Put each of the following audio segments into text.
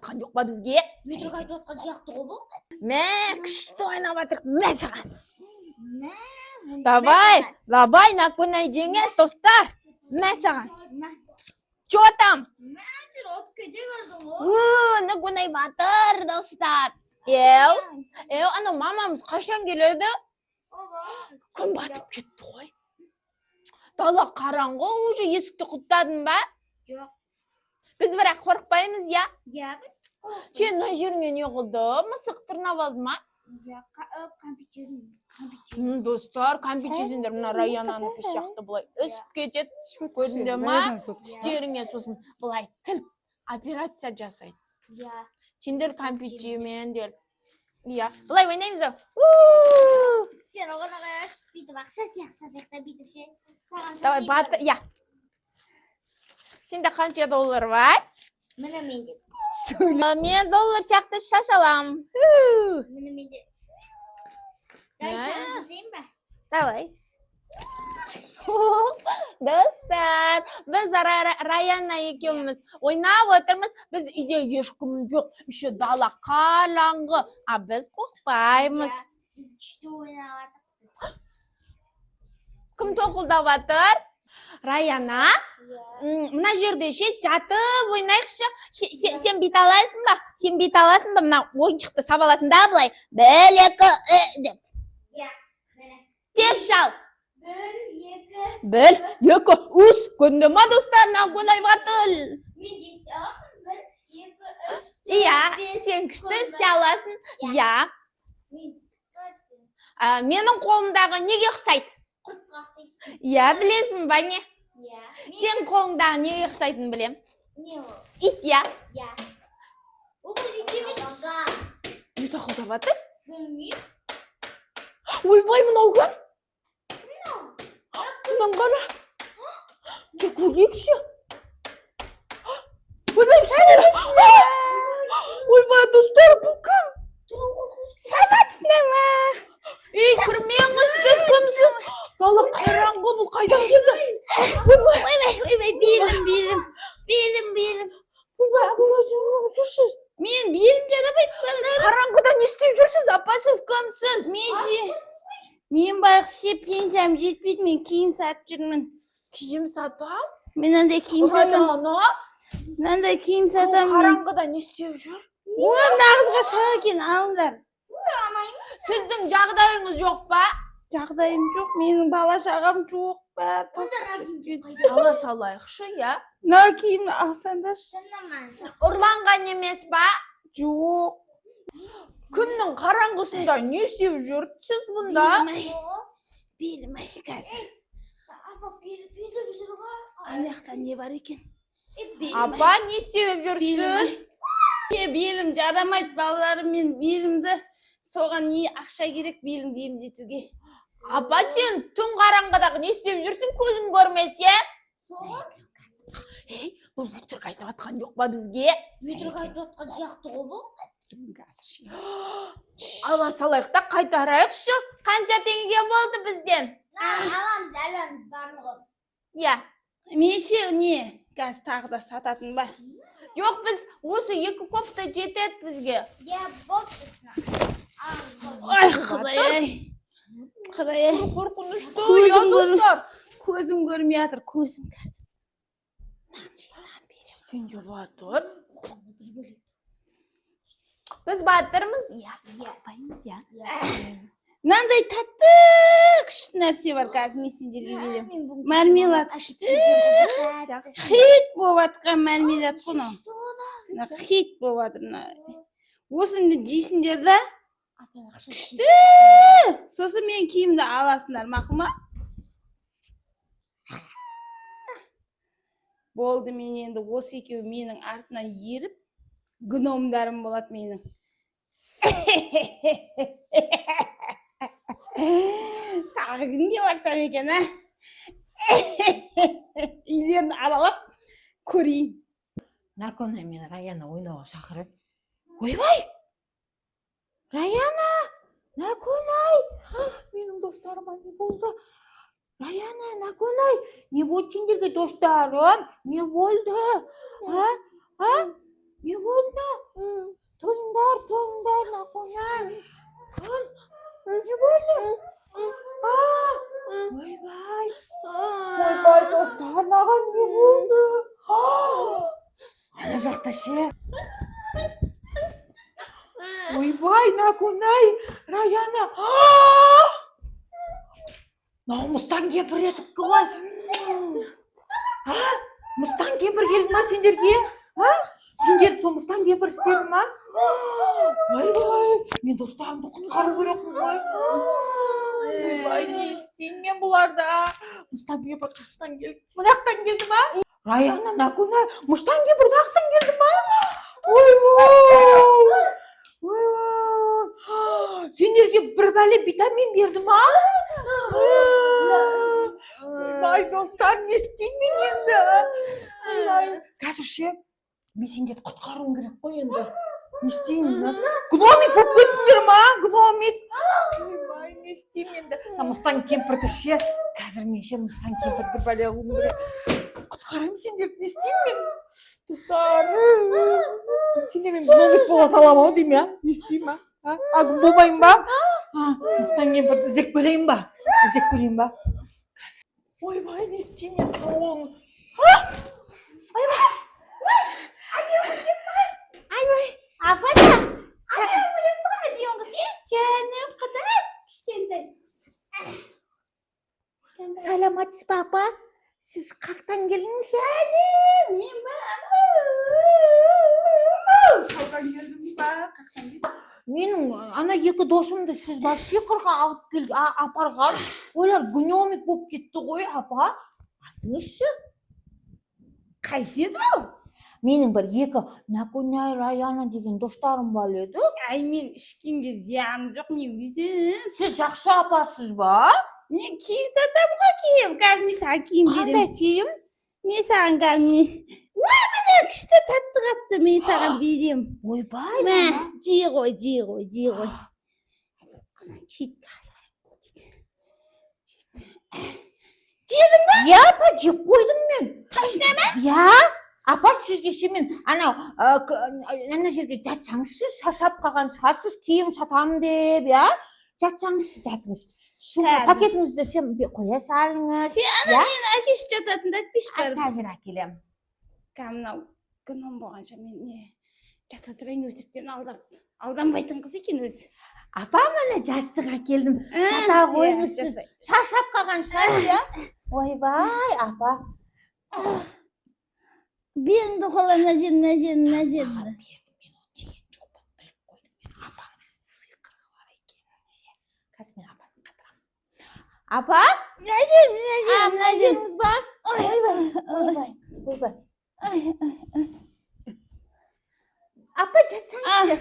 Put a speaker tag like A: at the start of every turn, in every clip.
A: Yok ba bizge?
B: Өтірік айтып отқан сияқты ғой бұл.
A: Мә, күшті ойнап жатырық. Мә саған.
B: Мә,
A: Давай, наконай жеңіл достар. Мә саған. Чё там?
B: Мә, сен отып кете бердің ғой.
A: Наконай батыр достар. Ана мамамыз қашан келеді? Күн батып кетті ғой. Дала қараңғы, уже есікті құттадың ба?
B: Жоқ.
A: Біз бірақ қорықпаймыз, я?
B: Я біз.
A: Сен мына жеріңе не қылды? Мысық тырнап алды ма?
B: Компьютер.
A: Достар, кәмпит жесеңдер, мына Раянаныкі сияқты бұлай үсіп кетеді. Көзінде ма? Тістеріңе сосын бұлай тіліп операция жасайды.
B: Я.
A: Сендер кәмпит жемеңдер. Иә, бұлай ойнаймыз ау.
B: Сен оған ағаш бүйтіп ақша сияқты бүйтіп ше.
A: Давай, баты, иә. Сенде қанша доллар бар?
B: Міне менде.
A: Мен доллар сияқты шаш алам.
B: Міне менде. Дай саған шашайын ба?
A: Давай. Достар, біз Раяна екеуміз ойнап отырмыз. Біз үйде ешкім жоқ. Еще дала қараңғы. А біз қорықпаймыз.
B: Біз күшті ойнап жатырмыз.
A: Кім тоқылдап жатыр? Раяна, мына жерде ше жатып ойнайықшы. Сен бит аласың ба? Мына ойыншықты сабаласың да былай. 1, 2 деп. Деп шал. 1, 2 3 Көрінді ма достар, наконай батыл.
B: Мен де істе аламын. 1, 2 3.
A: Иә, сен күшті істе аласың. Иә. Менің қолымдағы неге ұқсайды?
B: Құртқа ұқсайды.
A: Иә, білесің ба не?
B: Иә.
A: Сен қолыңдағы неге ұқсайтын білем?
B: Не ол?
A: Ит, иә.
B: Иә. Ол ит емес.
A: Не тақылдап жатыр?
B: Білмеймін.
A: Ойбай, мынау кім? Мынау қара. Жоқ, көрейікші. Ойбай, достар, бұл кім? Саламатсыздар ма? Ей, кірмеңіз, сіз кімсіз? Дала қараңғы, бұл қайдан келді? Ойбай, белім. Ойбай, көріп жүрсіз.
C: Мен белім жарамайды.
A: Қараңғыда не істеп жүрсіз? Апа, сіз кімсіз?
C: Мен байқшы пенсиям жетпейді, мен киім сатып жүрмін.
A: Киім сатам?
C: Мен андай киім сатам. Мынандай киім сатам.
A: Қараңғыда не істеп жүр?
C: Ой, нағызға шаға екен, алыңдар.
A: Сіздің жағдайыңыз жоқ па?
C: Жағдайым жоқ, менің бала шағам жоқ па.
A: Ала салайықшы, я?
C: Мына киімді алсаңдаршы.
A: Ұрланған емес па?
C: Жоқ.
A: Күннің қараңғысында не істеп жүрсіз бұнда?
C: Белім қазір.
B: Апа, белім жүр ғой.
C: Аяқта не бар екен?
A: Апа, не істеп жүрсіз?
C: Белім жарамайды, балаларым, мен белімді соған не ақша керек белімді емдетуге.
A: Апа, сен түн қараңғыдағы не істеп жүрсің, көзім көрмесе? Ей, бұл өтірік айтып атқан жоқ па бізге?
B: Өтірік айтып отқан сияқты ғой бұл.
A: Ала салайық та қайтарайықшы. Қанша теңге болды бізден?
B: Аламыз барлығын.
A: Иә.
C: Меше не? Газ тағы да сататын ба?
A: Жоқ, біз осы 2 кофта жетеді бізге.
B: Иә, болды.
C: Ой, Құдай-ай. Құдай-ай.
A: Қорқынышты, я достар.
C: Көзім көрмей жатыр, көзім қазір.
A: Сен де батыр. Біз батырмыз, иә. Қорқпаймыз, иә.
C: Мынандай татты күшті нәрсе бар қазір, мен сендерге берем. Мармелад күшті. Хит болып атқан мармелад құны. Хит болып атыр. Осыны жейсіңдер да? Күшті. Сосын мен киімді аласыңдар, мақұл ма? Болды, мен енді осы екеуі менің артынан еріп, гномдарым болады менің. Тағы кімге барсам екен, а? Үйлерін аралап көрейін.
D: Наконай мен Раяна ойнауға шақырып.
A: Ойбай! Раяна! Наконай! Менің достарыма не болды? Раяна, Наконай! Не болды сендерге достарым? Не болды?
D: Не болды? Тыңдар, Нақонай. Не болды? Ойбай. Ойбай, достар, маған не болды? Ана жақта ше. Ойбай, Нақонай, Раяна. Мыстан кемпір етіп қалай. Мыстан кемпір келді ма сендерге? Сендерді сол мыстан кемпір істеді ма? Ойбай, мен достарымды құтқару керекпін ғой. Ойбай, не істеймін мен бұларда? Мыстан кемпір қашықтан келді. Мынақтан келді ма? Раяна, Нақонай, мыстан кемпір мынақтан келді ма? Ойбай. Сендерге бір бәле витамин берді ма? Ойбай, достар, не істеймін енді? Қазір ше, мен сендерді құтқаруым керек қой енді. Не істеймін? Гномик болып кеттіңдер ма? Гномик. Ойбай, не істеймін енді? Мыстан кемпірді ше, қазір мен ше мыстан кемпірді бір бәле қылуым керек. Құтқарамын сендерді, не істеймін мен? Достар, сендер мен гномик бола салам ау деймін, не істеймін? Болмайын ба? Мыстан кемпірді іздеп көрейін ба? Ойбай, не істеймін мен?
C: Апаша, жаным, қытай, кішкентай.
D: Саламатсыз ба, апа? Сіз қақтан келдіңіз?
C: Жаным, мен қақтан келдім ба?
D: Менің ана екі досымды сіз вообще қырға алып апарған. Олар гномик болып кетті ғой, апа. Айтыңызшы.
C: Қайсы еді ол?
D: Менің бір екі Нақонай, Раяна деген достарым бар еді.
C: Ай, мен ешкімге зияным жоқ, мен өзім.
D: Сіз жақсы апасыз ба?
C: Мен киім сатамын ғой, киім. Қазір мен саған киім беремін.
D: Қандай киім?
C: Мен саған қазір міне күшті татты қапты, мен саған беремін.
D: Ойбай,
C: Мә, жей ғой. Жедің ба?
D: Я, апа, жеп қойдым мен.
C: Точно ма?
D: Я? Апа, сізге ше мен ана жерге жатсаңызшы, шаршап қалған шығарсыз, киім сатамын деп, я? Жатсаңызшы, жатыңыз. Пакетіңізді сен қоя салыңыз.
C: Сен ана мен әкеші жататынды айтпейші бәрі.
D: Қазір әкелем.
C: Мынау күнім болғанша мен жата тұрайын, өтіріктен алданбайтын қыз екен өзі.
D: Апа, міне жастық әкелдім. Жата қойыңыз сіз. Шаршап қалған шығарсыз, я? Ойбай, апа.
C: Беріңді қола, мына жерін.
D: Бердім, мен оны жеген жоқпын, біліп қойдым. Мен апаның сиқыры бар екен. Қазір мен апаны қатырамын. Апа?
C: Мына жерін.
D: Мына жеріңіз ба? Ойбай. Апа, жатсаңызшы.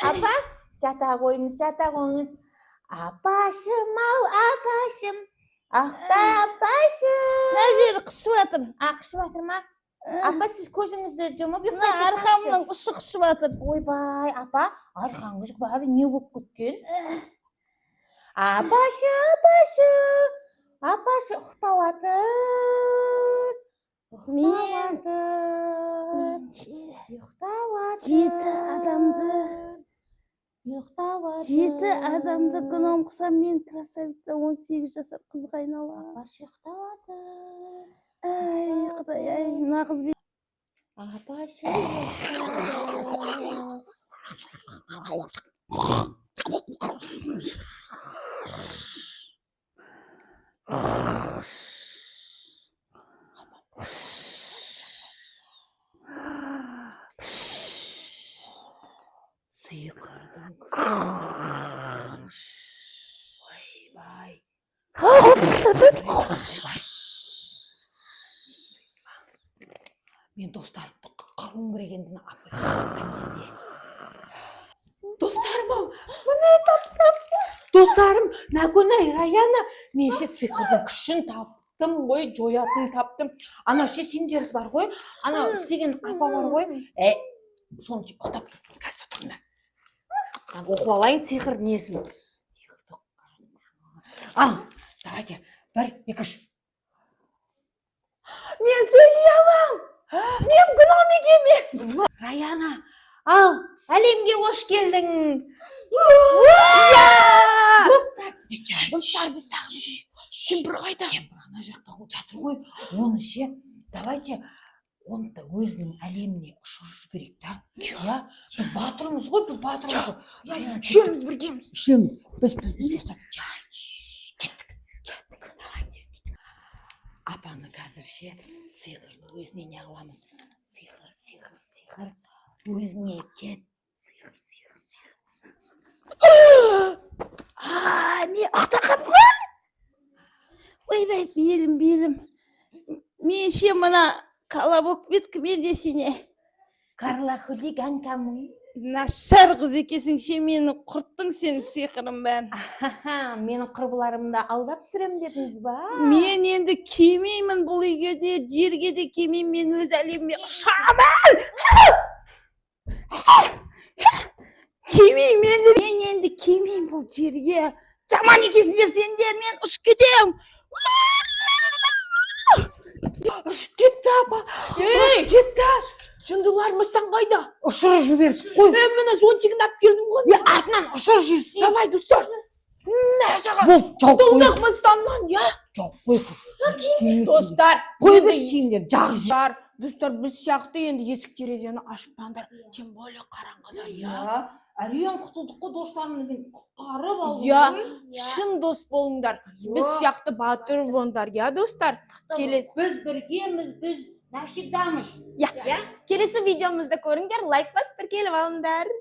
D: Апа, жата қойыңыз. Апашым-ау, апашым. Ақта апашым.
C: Мына жері қышып жатыр.
D: Қышып жатыр ма? Апа, сіз көзіңізді жұмып
C: Мына
D: ұйықтап тұрсаңызшы.
C: арқамның ұшы қышып жатыр.
D: Ойбай, апа, арқаңыз бәрі не болып кеткен? Апашы, ұйықтап жатыр.
C: Жеті адамды гном қылсам, мен красавица 18 жасар қызға айналам.
D: Апашы ұйықтап жатыр.
C: Ай, Құдай, ай, мына қыз бен.
D: Апашы сиқырдың ойбай. Мен достарымды құтқаруым керек енді апай. Достарым-ау, міне таптым. Достарым, Нақонай, Раяна, мен ше сиқырдың күшін таптым ғой, жоятын таптым. Ана ше сендерді бар ғой, ана істеген апа бар ғой. Соны жеп ұқтап тұрсын, қазір отырыңдар. Оқып алайын сиқыр несін. Ал, давайте, 1, 2, 3. Мен сөйлей алам. Мен гномик емес. Раяна, ал, әлемге қош келдің.
A: Достар, біз тағы кемпір қайда?
D: Кемпір ана жақта жатыр ғой. Оны ше, давайте, оны да өзінің әлеміне ұшырыш керек, да? Я, біз батырмыз ғой, біз батырмыз.
A: Үшеуміз біргеміз.
D: Үшеуміз, біз жасап. Кеттік. Давайте. Апаны қазір ше, сиқырлы өзіне не қыламыз? Сиқыр. Өзіне кет. Сиқыр.
C: Не ақтақап ғой? Ойбай, белім. Мен ше мына колобок беткіме десіне.
D: Карла хулиганка мы.
C: Нашар қыз екесің ше, мені құрттың сен сиқырым бәрін.
D: Менің құрбыларымды алдап түсірем дедіңіз ба?
C: Мен енді кемеймін бұл үйге де, жерге де кемеймін, мен өз әлеміме ұшамын. Кемеймін енді, мен енді кемеймін бұл жерге. Жаман екесіңдер сендер, мен ұшып кетем.
A: Ұшып кетті апа. Ұшып кетті. Жындыларымыздан қайда?
D: Ұшырып жіберсін. Қой.
A: Міне зонтигін алып келдім ғой.
D: Артынан ұшырып жүрсін.
A: Давай, достар. Нәсіға.
D: Бол, жауып қой.
A: Тұлдықмызданнан, я?
D: Жауып қой.
A: Достар,
D: Қой біз киімдер, жағы
A: достар, біз сияқты енді есік терезені ашпаңдар. Тем более қараңғыда, я?
D: Әриен құтылдық қой достарымызбен құтқарып алды.
A: Я, шын дос болыңдар. Біз сияқты батыр болыңдар, я, достар? Келесі.
D: Біз біргеміз, біз навсегдамыз.
A: Келесі видеомызды көріңдер, лайк басып тіркеліп алыңдар.